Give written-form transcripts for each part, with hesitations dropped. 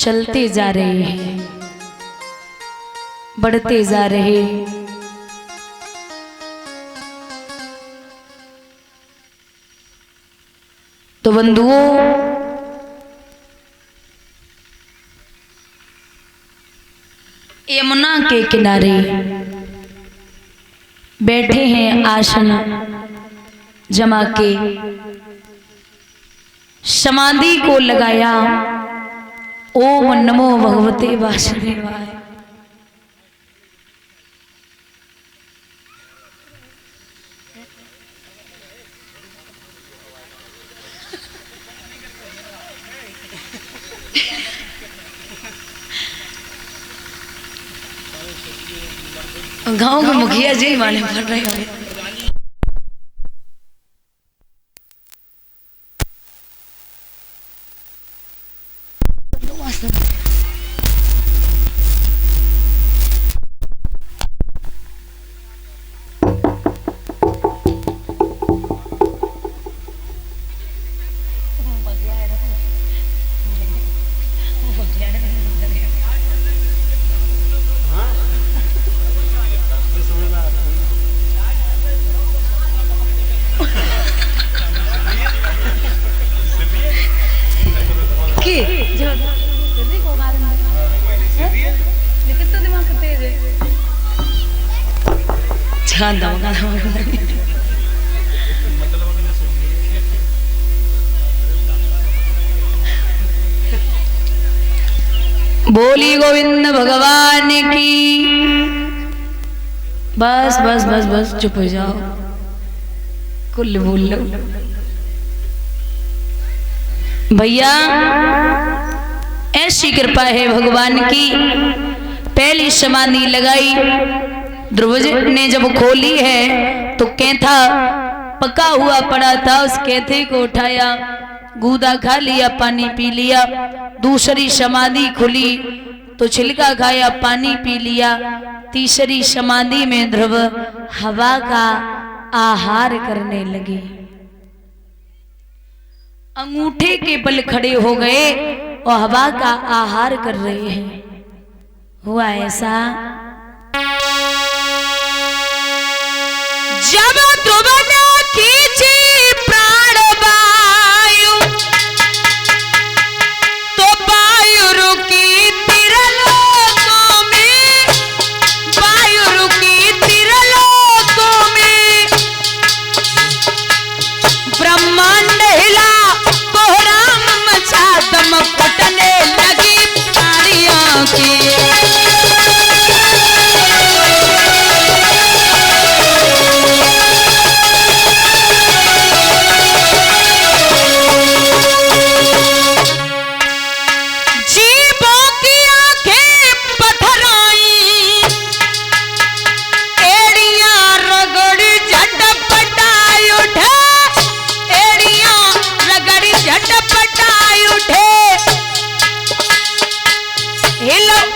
चलते जा रहे हैं, बढ़ते जा रहे। तो बंधुओं, यमुना के किनारे बैठे हैं आसन जमा के, समाधि को लगाया। ओम नमो भगवते वासुदेवाय। गांव के मुखिया जी वाले पढ़ रहे होंगे। बोली गोविंद भगवान की। बस बस बस बस चुप हो जाओ, कुल बोल लो भैया। ऐसी कृपा है भगवान की। पहली समाधि लगाई, ध्रुवज ने जब खोली है तो कैथा पका हुआ पड़ा था, उस कैथे को उठाया, गूदा खा लिया, पानी पी लिया। दूसरी समाधि खुली तो छिलका खाया, पानी पी लिया। तीसरी समाधि में ध्रुव हवा का आहार करने लगे। अंगूठे के बल खड़े हो गए और हवा का आहार कर रहे हैं। हुआ ऐसा, जब ध्रुव ने खींची प्राण वायु तो वायु रुकी त्रिलोकों में, वायु रुकी त्रिलोकों में। ब्रह्मांड हिला, कोहराम मचा, दम फटने लगी प्राणियों की।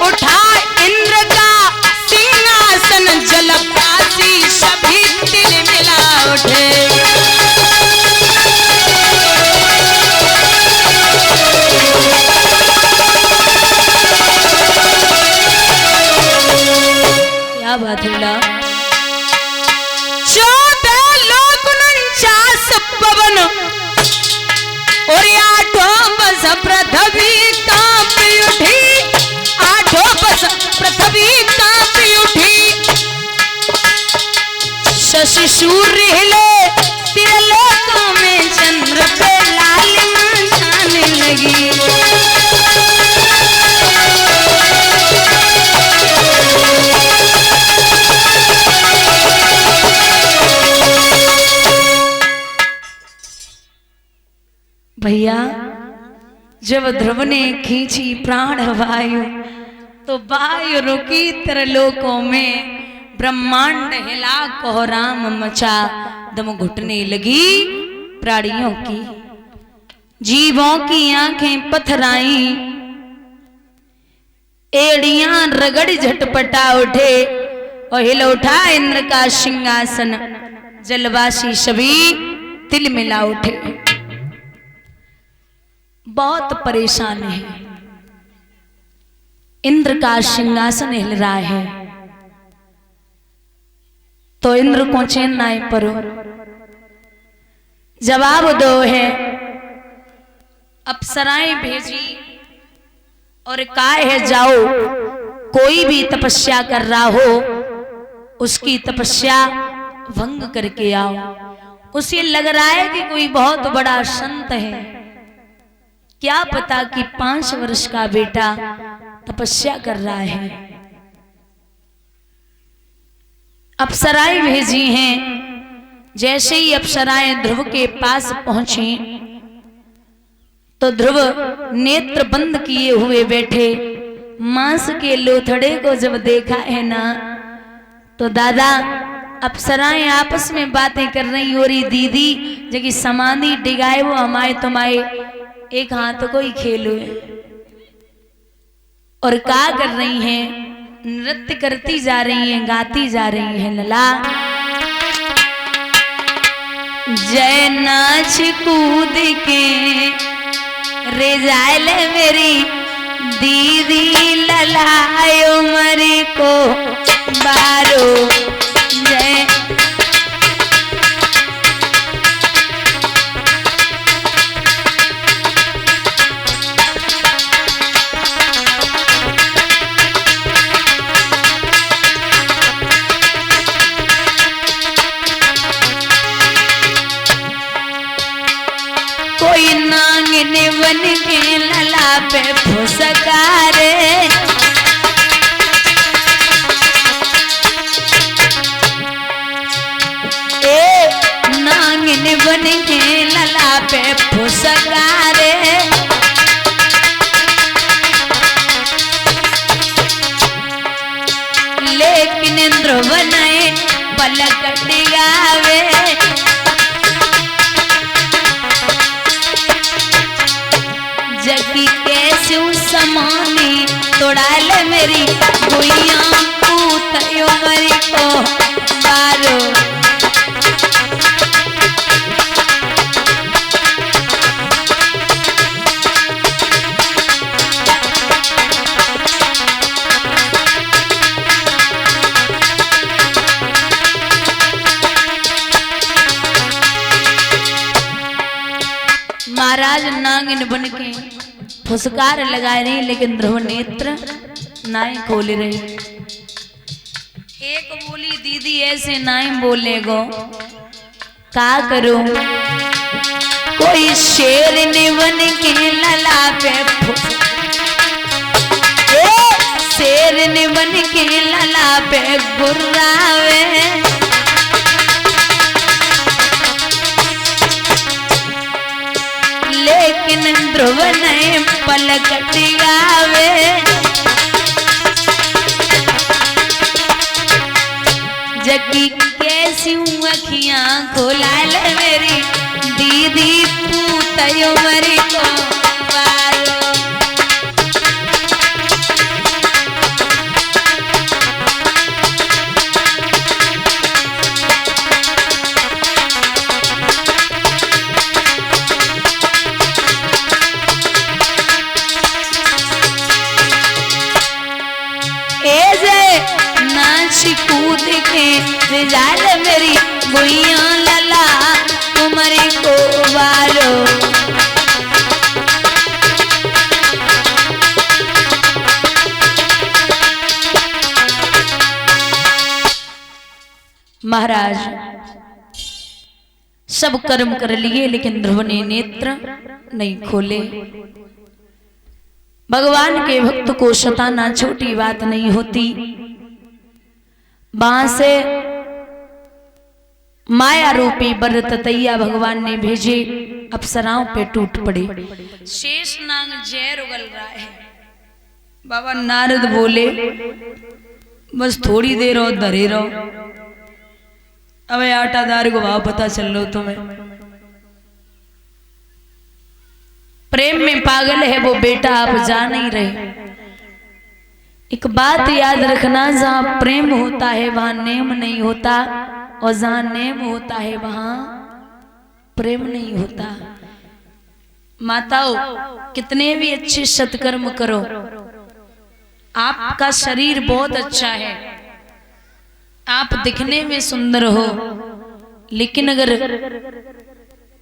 उठा इंद्र का सिंहासन, जलपासी सभी तिल मिला उठे। क्या बात है। 14 लोक 49 पवन और 8 बस पृथ्वी कांप उठी, 8 बस पृथ्वी कांप उठी। शशि सूर्य हिले, त्रिलोकों में चंद्र पे लालिमा छाने लगी। भैया, जब ध्रुव ने खींची प्राण वायु तो वायु रुकी त्रिलोकों में। ब्रह्मांड हिला, कोहराम मचा, दम घुटने लगी प्राणियों की। जीवों की आंखें पथराई, एड़ियां रगड़ झटपटा उठे और हिल उठा इंद्र का सिंहासन। जलवासी सभी तिल मिला उठे। बहुत परेशान है। इंद्र का सिंहासन हिल रहा है, तो इंद्र को चैन ना परो। जवाब दो है, अप्सराएं भेजी और कहा है जाओ, कोई भी तपस्या कर रहा हो उसकी तपस्या भंग करके आओ। उसे लग रहा है कि कोई बहुत बड़ा संत है, क्या पता कि 5 वर्ष का बेटा तपस्या कर रहा है। अप्सराएं भेजी हैं। जैसे ही अप्सराएं ध्रुव के पास पहुंची तो ध्रुव नेत्र बंद किए हुए बैठे। मांस के लोथड़े को जब देखा है ना, तो दादा अप्सराएं आपस में बातें कर रही हो रही, दीदी जगह समाधि डिगाए वो हमारे तुम्हारे एक हाथ को ही खेलो है। और क्या कर रही हैं, नृत्य करती जा रही हैं, गाती जा रही हैं। लला जय नाच कूद के रेजाइल मेरी दीदी, ललायो मरी को बारो जय। कोई नांगिन बन के लला पे फुसकारे, नांगिन बन के लला पे फुसकारे। लेकिन ध्रुव नए पलक डिगावे, जगी कैसे समानी तोड़ाल मेरी गुइया पूतयो मरी को बारो। महाराज नागिन बन के फुसकार लगा रही, लेकिन ध्रुव नेत्र नाई खोल रही। एक बोली दीदी ऐसे नाई बोलेगो का करूं, कोई शेर ने बन के लला पे शेर ने बन के लला पे गुर्रावे। लेकिन ध्रुव ने पलक डिगावे, जगी कैसी अखियां खोलाल मेरी दीदी पूतयो मरी को बारो। कूद के रिजाल मेरी गुइया लला तुम्हारी को बारो। महाराज सब कर्म कर लिए, लेकिन ध्रुव ने नेत्र नहीं खोले। भगवान के भक्त को सताना छोटी बात नहीं होती। वहां से माया रूपी बरततैया भगवान ने भेजे, अप्सराओं पे टूट पड़े। शेष नाग जहर उगल रहा है। बाबा नारद बोले बस थोड़ी देर और धरे रहो, अब आटादार को भाव पता चल लो तुम्हें। प्रेम में पागल है वो बेटा, आप जा नहीं रहे। एक बात याद रखना, जहां प्रेम होता है वहां नेम नहीं होता, और जहां नेम होता है वहां प्रेम नहीं होता। माताओं कितने भी अच्छे सत्कर्म करो, आपका शरीर बहुत अच्छा है, आप दिखने में सुंदर हो, लेकिन अगर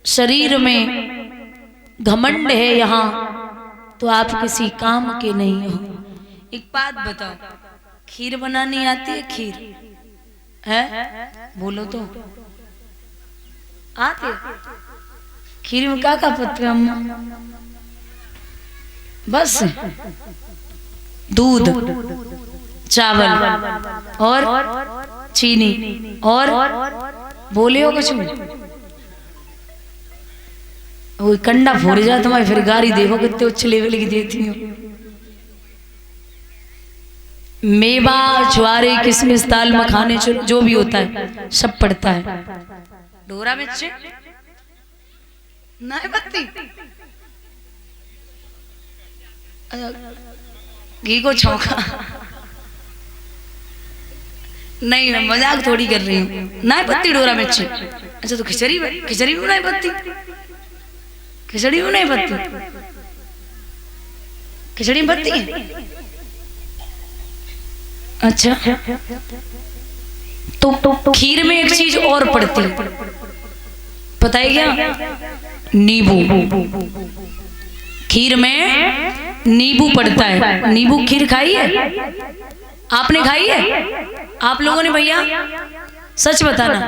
शरीर में घमंड है यहाँ तो आप किसी काम के नहीं हो। एक बात बताओ, खीर बनानी आती है? खीर है? बोलो तो आती है? खीर में क्या पत्ते अम्मा? बस दूध, चावल और चीनी और बोले हो कुछ? वो कंडा फोड़ जाए तुम्हारी, फिर गाड़ी देखो कितने उच्च लेवल की देती हो। मेवा, ज्वारे, किशमिश, दाल मखाने, जो भी होता है सब पड़ता है। डोरा मिर्च नहीं पत्ती, घी को छौंका। नहीं, मैं मजाक थोड़ी कर रही हूँ। नहीं पत्ती डोरा मिर्च। अच्छा, तो खिचड़ी में नहीं पत्ती? खिचड़ी में नहीं पत्ती? खिचड़ी में पत्ती है? अच्छा, तो खीर में एक चीज और पड़ती है, पता है क्या? नींबू। खीर में नींबू पड़ता है। नींबू खीर खाई है? आपने खाई है? आप लोगों ने? भैया सच बताना,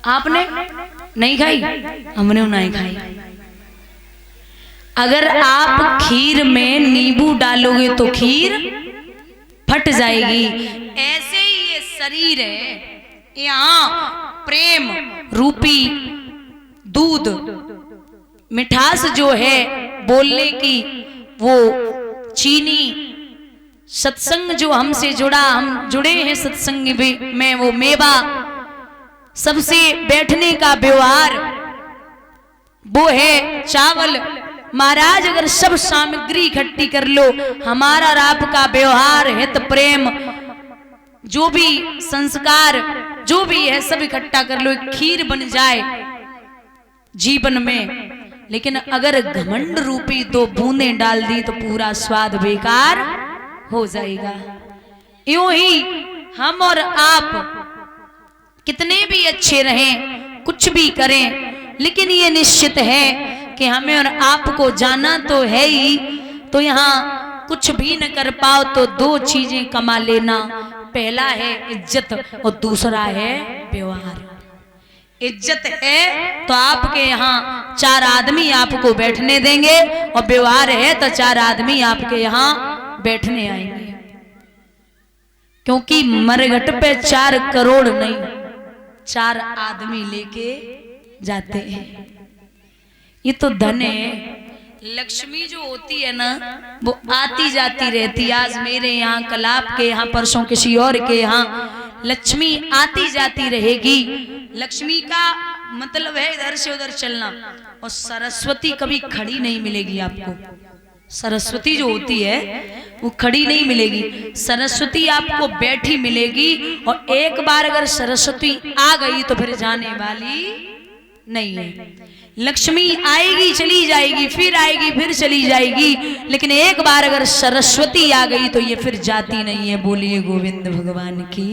आपने नहीं खाई? हमने नहीं खाई। अगर आप खीर में नींबू डालोगे तो खीर फट जाएगी। ऐसे ही ये शरीर है, यहाँ प्रेम रूपी दूध, मिठास जो है बोलने की, वो चीनी, सत्संग जो हमसे जुड़ा, हम जुड़े हैं सत्संग में, वो मेवा, सबसे बैठने का व्यवहार वो है चावल। महाराज अगर सब सामग्री इकट्ठी कर लो, हमारा और आपका व्यवहार, हित, प्रेम, जो भी संस्कार जो भी है सब इकट्ठा कर लो, एक खीर बन जाए जीवन में। लेकिन अगर घमंड रूपी 2 बूंदें डाल दी तो पूरा स्वाद बेकार हो जाएगा। यूं ही हम और आप कितने भी अच्छे रहें, कुछ भी करें, लेकिन ये निश्चित है कि हमें और आपको जाना तो है ही। तो यहाँ कुछ भी न कर पाओ तो 2 चीजें कमा लेना, पहला है इज्जत और दूसरा है व्यवहार। इज्जत है तो आपके यहाँ 4 आदमी आपको बैठने देंगे, और व्यवहार है तो 4 आदमी आपके यहाँ बैठने आएंगे। क्योंकि मरघट पे 4 करोड़ नहीं, 4 आदमी लेके जाते हैं। ये तो धन है। लक्ष्मी जो होती है ना, वो आती जाती रहती। आज मेरे यहाँ, कल आपके यहाँ, परसों किसी और के यहाँ लक्ष्मी आती जाती रहेगी। लक्ष्मी का मतलब है इधर से उधर चलना। और सरस्वती कभी खड़ी नहीं मिलेगी आपको। सरस्वती जो होती है वो खड़ी नहीं मिलेगी, सरस्वती आपको बैठी मिलेगी। और एक बार अगर सरस्वती आ गई तो फिर जाने वाली नहीं है। लक्ष्मी आएगी चली जाएगी, फिर आएगी फिर चली जाएगी, लेकिन एक बार अगर सरस्वती आ गई तो ये फिर जाती नहीं है। बोलिए गोविंद भगवान की।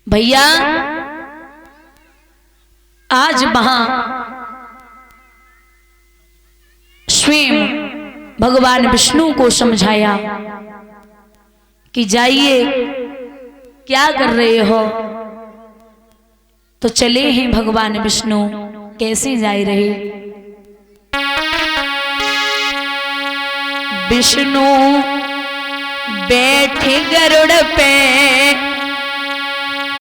भैया आज वहां स्वयं भगवान विष्णु को समझाया कि जाइए, क्या कर रहे हो? तो चले हैं भगवान विष्णु। कैसे जा रहे? विष्णु बैठे गरुड़ पे